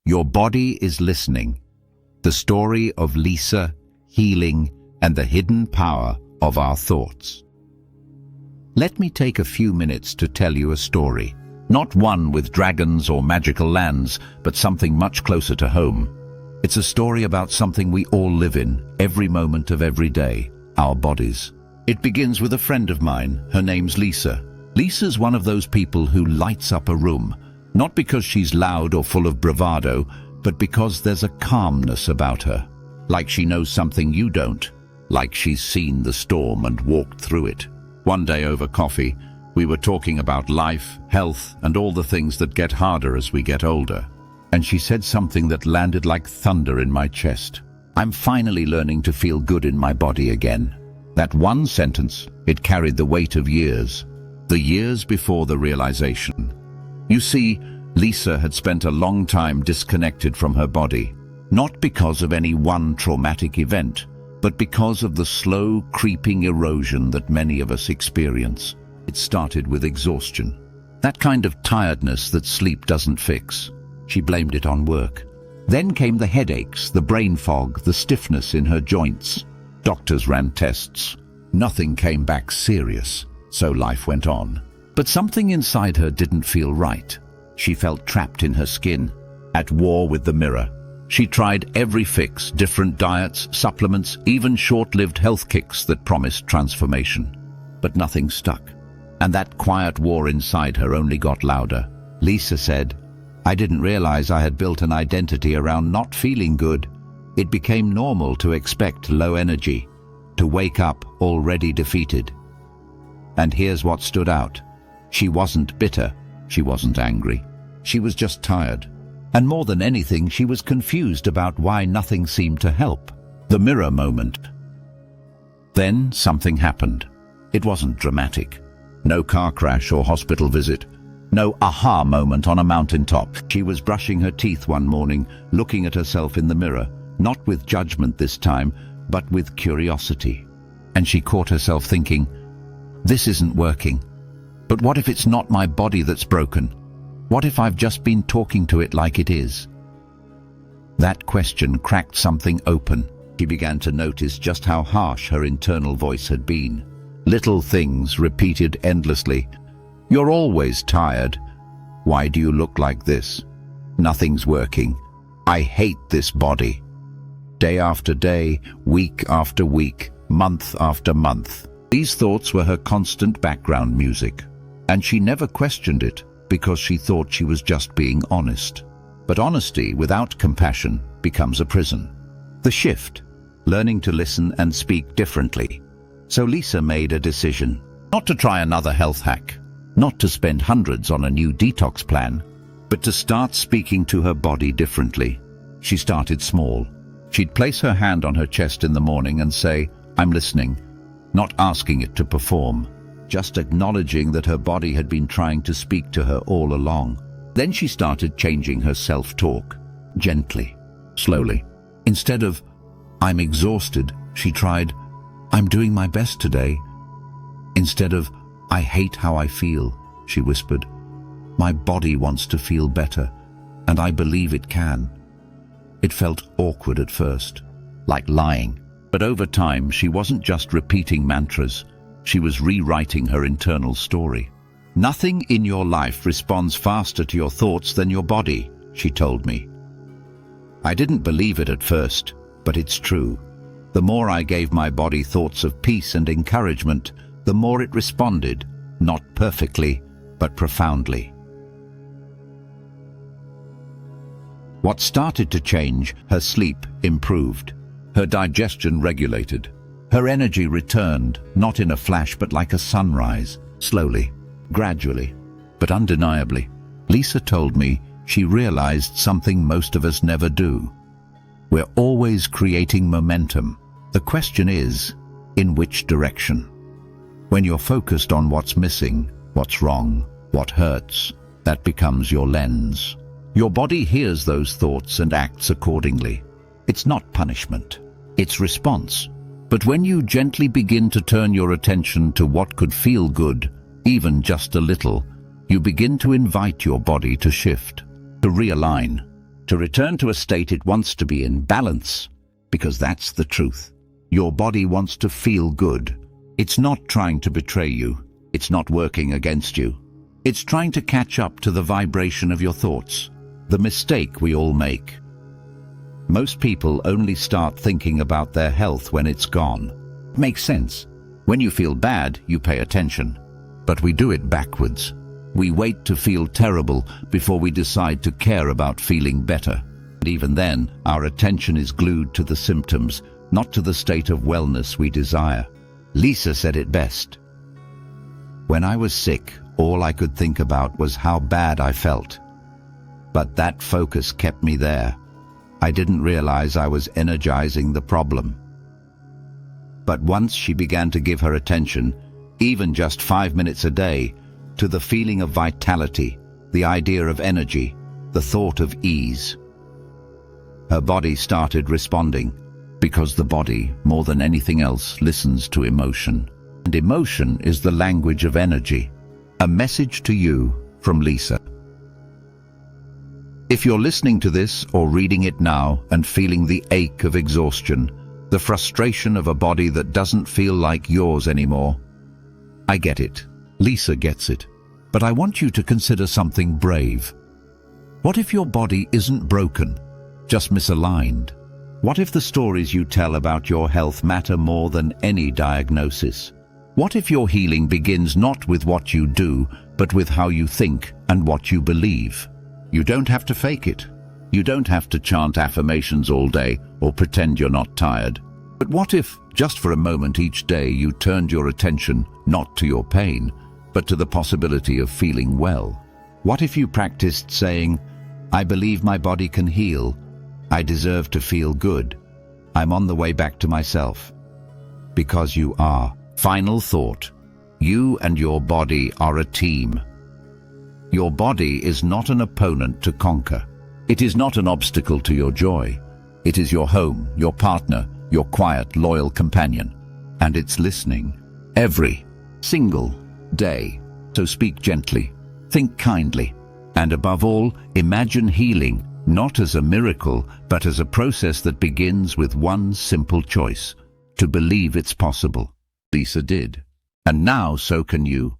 Your body is listening. The story of Lisa, healing, and the hidden power of our thoughts. Let me take a few minutes to tell you a story. Not one with dragons or magical lands, but something much closer to home. It's a story about something we all live in, every moment of every day, our bodies. It begins with a friend of mine. Her name's Lisa. Lisa's one of those people who lights up a room, not because she's loud or full of bravado, but because there's a calmness about her. Like she knows something you don't. Like she's seen the storm and walked through it. One day over coffee, we were talking about life, health, and all the things that get harder as we get older. And she said something that landed like thunder in my chest. I'm finally learning to feel good in my body again. That one sentence, it carried the weight of years. The years before the realization. You see, Lisa had spent a long time disconnected from her body. Not because of any one traumatic event, but because of the slow, creeping erosion that many of us experience. It started with exhaustion. That kind of tiredness that sleep doesn't fix. She blamed it on work. Then came the headaches, the brain fog, the stiffness in her joints. Doctors ran tests. Nothing came back serious, so life went on. But something inside her didn't feel right. She felt trapped in her skin, at war with the mirror. She tried every fix, different diets, supplements, even short-lived health kicks that promised transformation. But nothing stuck. And that quiet war inside her only got louder. Lisa said, I didn't realize I had built an identity around not feeling good. It became normal to expect low energy, to wake up already defeated. And here's what stood out. She wasn't bitter. She wasn't angry. She was just tired. And more than anything, she was confused about why nothing seemed to help. The mirror moment. Then something happened. It wasn't dramatic. No car crash or hospital visit. No aha moment on a mountaintop. She was brushing her teeth one morning, looking at herself in the mirror, not with judgment this time, but with curiosity. And she caught herself thinking, this isn't working. But what if it's not my body that's broken? What if I've just been talking to it like it is? That question cracked something open. She began to notice just how harsh her internal voice had been. Little things repeated endlessly. You're always tired. Why do you look like this? Nothing's working. I hate this body. Day after day, week after week, month after month. These thoughts were her constant background music. And she never questioned it because she thought she was just being honest. But honesty without compassion becomes a prison. The shift, learning to listen and speak differently. So Lisa made a decision, not to try another health hack, not to spend hundreds on a new detox plan, but to start speaking to her body differently. She started small. She'd place her hand on her chest in the morning and say, I'm listening, not asking it to perform, just acknowledging that her body had been trying to speak to her all along. Then she started changing her self-talk, gently, slowly. Instead of, I'm exhausted, she tried, I'm doing my best today. Instead of, I hate how I feel, she whispered, my body wants to feel better, and I believe it can. It felt awkward at first, like lying. But over time, she wasn't just repeating mantras. She was rewriting her internal story. Nothing in your life responds faster to your thoughts than your body, she told me. I didn't believe it at first, but it's true. The more I gave my body thoughts of peace and encouragement, the more it responded, not perfectly, but profoundly. What started to change, her sleep improved. Her digestion regulated. Her energy returned, not in a flash but like a sunrise, slowly, gradually, but undeniably. Lisa told me she realized something most of us never do. We're always creating momentum. The question is, in which direction? When you're focused on what's missing, what's wrong, what hurts, that becomes your lens. Your body hears those thoughts and acts accordingly. It's not punishment. It's response. But when you gently begin to turn your attention to what could feel good, even just a little, you begin to invite your body to shift, to realign. to return to a state it wants to be in, balance, because that's the truth. Your body wants to feel good. It's not trying to betray you. It's not working against you. It's trying to catch up to the vibration of your thoughts, the mistake we all make. Most people only start thinking about their health when it's gone. Makes sense. When you feel bad, you pay attention. But we do it backwards. We wait to feel terrible before we decide to care about feeling better. And even then, our attention is glued to the symptoms, not to the state of wellness we desire. Lisa said it best. When I was sick, all I could think about was how bad I felt. But that focus kept me there. I didn't realize I was energizing the problem. But once she began to give her attention, even just 5 minutes a day, to the feeling of vitality, the idea of energy, the thought of ease, her body started responding, because the body, more than anything else, listens to emotion. And emotion is the language of energy. A message to you from Lisa. If you're listening to this or reading it now and feeling the ache of exhaustion, the frustration of a body that doesn't feel like yours anymore, I get it. Lisa gets it. But I want you to consider something brave. What if your body isn't broken, just misaligned? What if the stories you tell about your health matter more than any diagnosis? What if your healing begins not with what you do, but with how you think and what you believe? You don't have to fake it. You don't have to chant affirmations all day or pretend you're not tired. But what if, just for a moment each day, you turned your attention not to your pain, but to the possibility of feeling well? What if you practiced saying, I believe my body can heal. I deserve to feel good. I'm on the way back to myself. Because you are. Final thought. You and your body are a team. Your body is not an opponent to conquer. It is not an obstacle to your joy. It is your home, your partner, your quiet, loyal companion. And it's listening every single day. So speak gently, think kindly, and above all, imagine healing, not as a miracle, but as a process that begins with one simple choice: to believe it's possible. Lisa did. And now so can you.